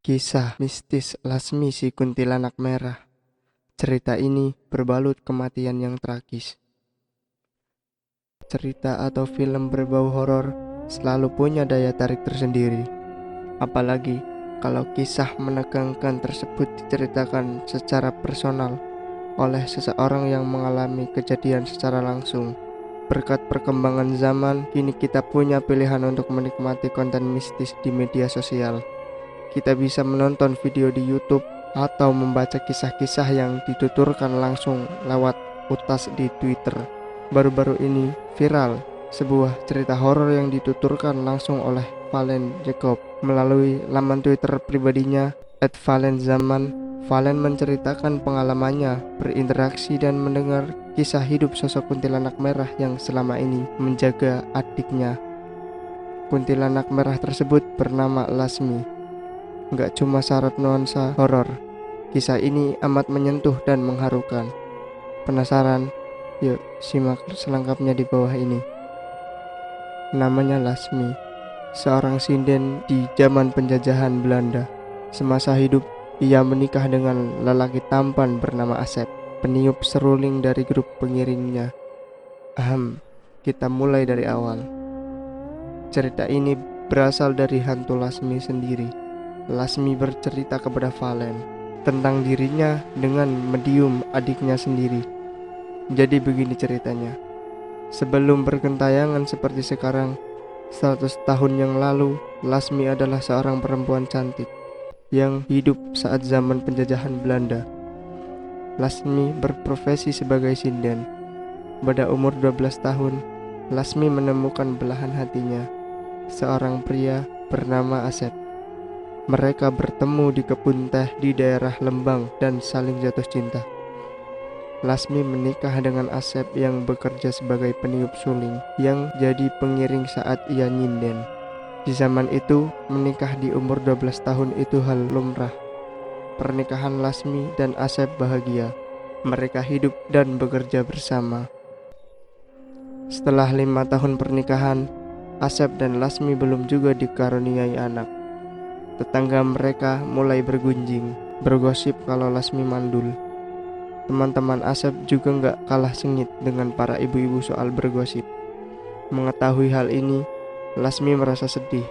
Kisah mistis Lasmi si kuntilanak merah. Cerita ini berbalut kematian yang tragis. Cerita atau film berbau horor selalu punya daya tarik tersendiri. Apalagi kalau kisah menegangkan tersebut diceritakan secara personal oleh seseorang yang mengalami kejadian secara langsung. Berkat perkembangan zaman, kini kita punya pilihan untuk menikmati konten mistis di media sosial. Kita bisa menonton video di YouTube atau membaca kisah-kisah yang dituturkan langsung lewat utas di Twitter. Baru-baru ini viral sebuah cerita horor yang dituturkan langsung oleh Valen Jacob melalui laman Twitter pribadinya @valenzaman. Valen menceritakan pengalamannya berinteraksi dan mendengar kisah hidup sosok kuntilanak merah yang selama ini menjaga adiknya. Kuntilanak merah tersebut bernama Lasmi. Nggak cuma syarat nuansa horor, kisah ini amat menyentuh dan mengharukan. Penasaran? Yuk simak selengkapnya di bawah ini. Namanya Lasmi, seorang sinden di zaman penjajahan Belanda. Semasa hidup, ia menikah dengan lelaki tampan bernama Asep, peniup seruling dari grup pengiringnya. Kita mulai dari awal. Cerita ini berasal dari hantu Lasmi sendiri. Lasmi bercerita kepada Valen tentang dirinya dengan medium adiknya sendiri. Jadi begini ceritanya. Sebelum bergentayangan seperti sekarang, 100 tahun yang lalu, Lasmi adalah seorang perempuan cantik yang hidup saat zaman penjajahan Belanda. Lasmi berprofesi sebagai sinden. Pada umur 12 tahun, Lasmi menemukan belahan hatinya, seorang pria bernama Asep. Mereka bertemu di kebun teh di daerah Lembang dan saling jatuh cinta. Lasmi menikah dengan Asep yang bekerja sebagai peniup suling yang jadi pengiring saat ia nyinden. Di zaman itu, menikah di umur 12 tahun itu hal lumrah. Pernikahan Lasmi dan Asep bahagia. Mereka hidup dan bekerja bersama. Setelah 5 tahun pernikahan, Asep dan Lasmi belum juga dikaruniai anak. Tetangga mereka mulai bergunjing, bergosip kalau Lasmi mandul. Teman-teman Asep juga nggak kalah sengit dengan para ibu-ibu soal bergosip. Mengetahui hal ini, Lasmi merasa sedih,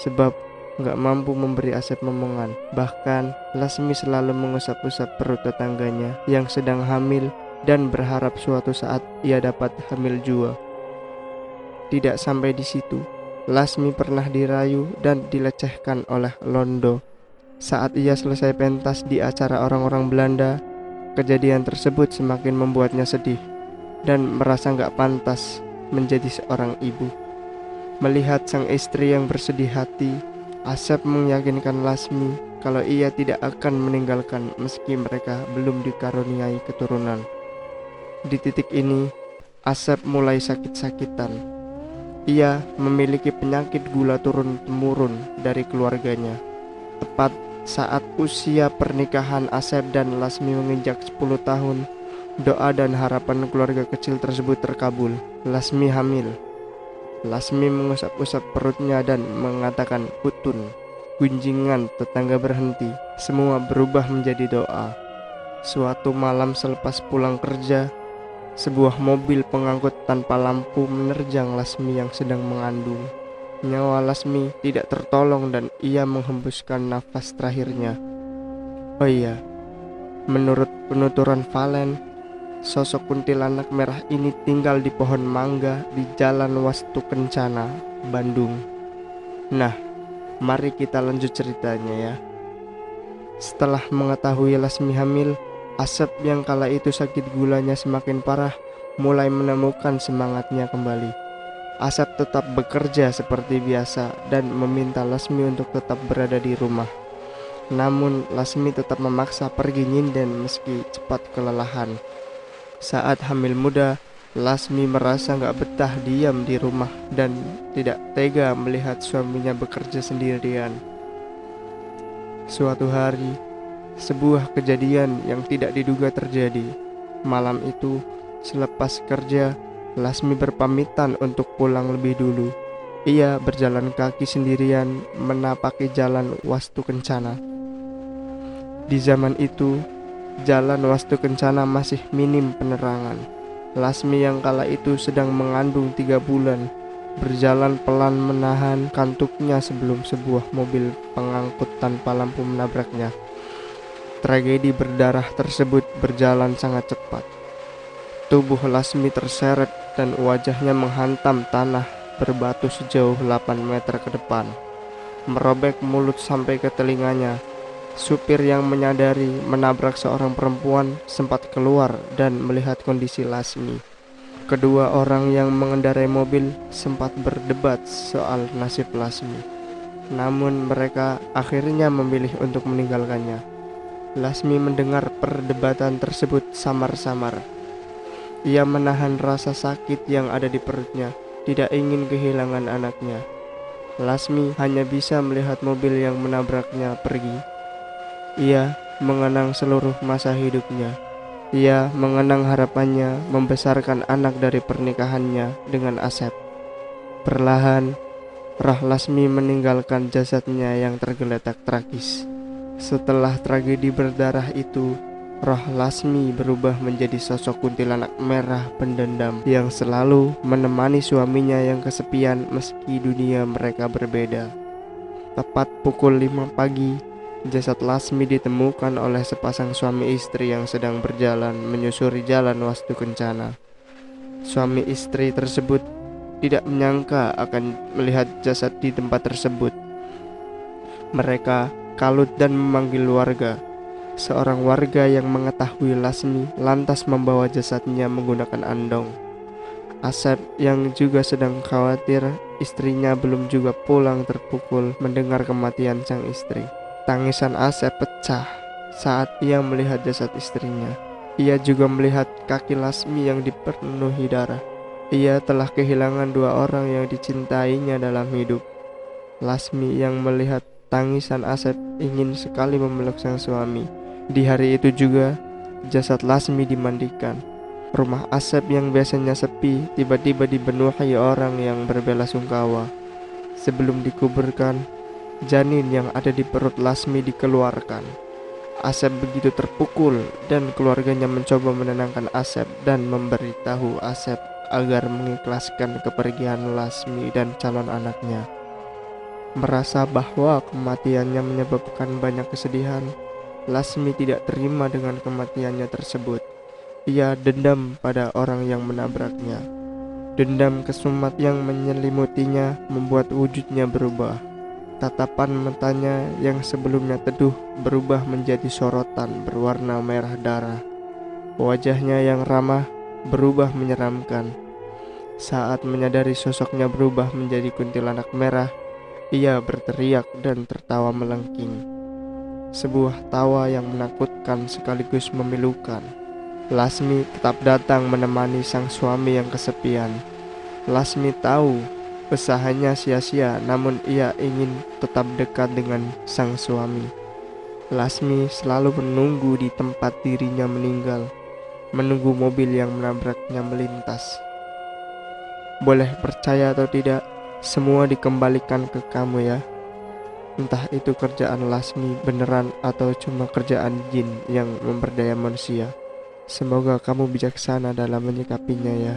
sebab nggak mampu memberi Asep momongan. Bahkan, Lasmi selalu mengusap-usap perut tetangganya yang sedang hamil dan berharap suatu saat ia dapat hamil jua. Tidak sampai di situ, Lasmi pernah dirayu dan dilecehkan oleh Londo. Saat ia selesai pentas di acara orang-orang Belanda, kejadian tersebut semakin membuatnya sedih dan merasa gak pantas menjadi seorang ibu. Melihat sang istri yang bersedih hati, Asep meyakinkan Lasmi kalau ia tidak akan meninggalkan meski mereka belum dikaruniai keturunan. Di titik ini, Asep mulai sakit-sakitan. Ia memiliki penyakit gula turun-temurun dari keluarganya. Tepat saat usia pernikahan Asep dan Lasmi menginjak 10 tahun, doa dan harapan keluarga kecil tersebut terkabul. Lasmi hamil. Lasmi mengusap-usap perutnya dan mengatakan utun. Gunjingan tetangga berhenti. Semua berubah menjadi doa. Suatu malam selepas pulang kerja, sebuah mobil pengangkut tanpa lampu menerjang Lasmi yang sedang mengandung. Nyawa Lasmi tidak tertolong dan ia menghembuskan nafas terakhirnya. Oh iya, menurut penuturan Valen, sosok kuntilanak merah ini tinggal di pohon mangga di Jalan Wastu Kencana, Bandung. Nah, mari kita lanjut ceritanya ya. Setelah mengetahui Lasmi hamil, Asep yang kala itu sakit gulanya semakin parah mulai menemukan semangatnya kembali. Asep tetap bekerja seperti biasa dan meminta Lasmi untuk tetap berada di rumah. Namun Lasmi tetap memaksa pergi nyinden meski cepat kelelahan. Saat hamil muda, Lasmi merasa gak betah diam di rumah dan tidak tega melihat suaminya bekerja sendirian. Suatu hari, sebuah kejadian yang tidak diduga terjadi. Malam itu, selepas kerja, Lasmi berpamitan untuk pulang lebih dulu. Ia berjalan kaki sendirian menapaki jalan Wastu Kencana. Di zaman itu, jalan Wastu Kencana masih minim penerangan. Lasmi yang kala itu sedang mengandung 3 bulan berjalan pelan menahan kantuknya sebelum sebuah mobil pengangkut tanpa lampu menabraknya. Tragedi berdarah tersebut berjalan sangat cepat. Tubuh Lasmi terseret dan wajahnya menghantam tanah berbatu sejauh 8 meter ke depan, merobek mulut sampai ke telinganya. Supir yang menyadari menabrak seorang perempuan sempat keluar dan melihat kondisi Lasmi. Kedua orang yang mengendarai mobil sempat berdebat soal nasib Lasmi, namun mereka akhirnya memilih untuk meninggalkannya. Lasmi mendengar perdebatan tersebut samar-samar. Ia menahan rasa sakit yang ada di perutnya, tidak ingin kehilangan anaknya. Lasmi hanya bisa melihat mobil yang menabraknya pergi. Ia mengenang seluruh masa hidupnya. Ia mengenang harapannya membesarkan anak dari pernikahannya dengan Asep. Perlahan, roh Lasmi meninggalkan jasadnya yang tergeletak tragis. Setelah tragedi berdarah itu, roh Lasmi berubah menjadi sosok kuntilanak merah pendendam yang selalu menemani suaminya yang kesepian meski dunia mereka berbeda. Tepat pukul 5 pagi, jasad Lasmi ditemukan oleh sepasang suami istri yang sedang berjalan menyusuri jalan Wastu Kencana. Suami istri tersebut tidak menyangka akan melihat jasad di tempat tersebut. Mereka kalut dan memanggil warga. Seorang warga yang mengetahui Lasmi lantas membawa jasadnya menggunakan andong. Asep yang juga sedang khawatir istrinya belum juga pulang terpukul mendengar kematian sang istri. Tangisan Asep pecah saat ia melihat jasad istrinya. Ia juga melihat kaki Lasmi yang dipenuhi darah. Ia telah kehilangan 2 orang yang dicintainya dalam hidup. Lasmi yang melihat tangisan Asep ingin sekali memeluk sang suami. Di hari itu juga, jasad Lasmi dimandikan. Rumah Asep yang biasanya sepi tiba-tiba dipenuhi orang yang berbelasungkawa. Sebelum dikuburkan, janin yang ada di perut Lasmi dikeluarkan. Asep begitu terpukul dan keluarganya mencoba menenangkan Asep dan memberitahu Asep agar mengikhlaskan kepergian Lasmi dan calon anaknya. Merasa bahwa kematiannya menyebabkan banyak kesedihan, Lasmi tidak terima dengan kematiannya tersebut. Ia dendam pada orang yang menabraknya. Dendam kesumat yang menyelimutinya membuat wujudnya berubah. Tatapan matanya yang sebelumnya teduh berubah menjadi sorotan berwarna merah darah. Wajahnya yang ramah berubah menyeramkan. Saat menyadari sosoknya berubah menjadi kuntilanak merah, ia berteriak dan tertawa melengking. Sebuah tawa yang menakutkan sekaligus memilukan. Lasmi tetap datang menemani sang suami yang kesepian. Lasmi tahu usahanya sia-sia, namun ia ingin tetap dekat dengan sang suami. Lasmi selalu menunggu di tempat dirinya meninggal, menunggu mobil yang menabraknya melintas. Boleh percaya atau tidak, semua dikembalikan ke kamu ya. Entah itu kerjaan Lasmi beneran atau cuma kerjaan jin yang memperdaya manusia. Semoga kamu bijaksana dalam menyikapinya ya.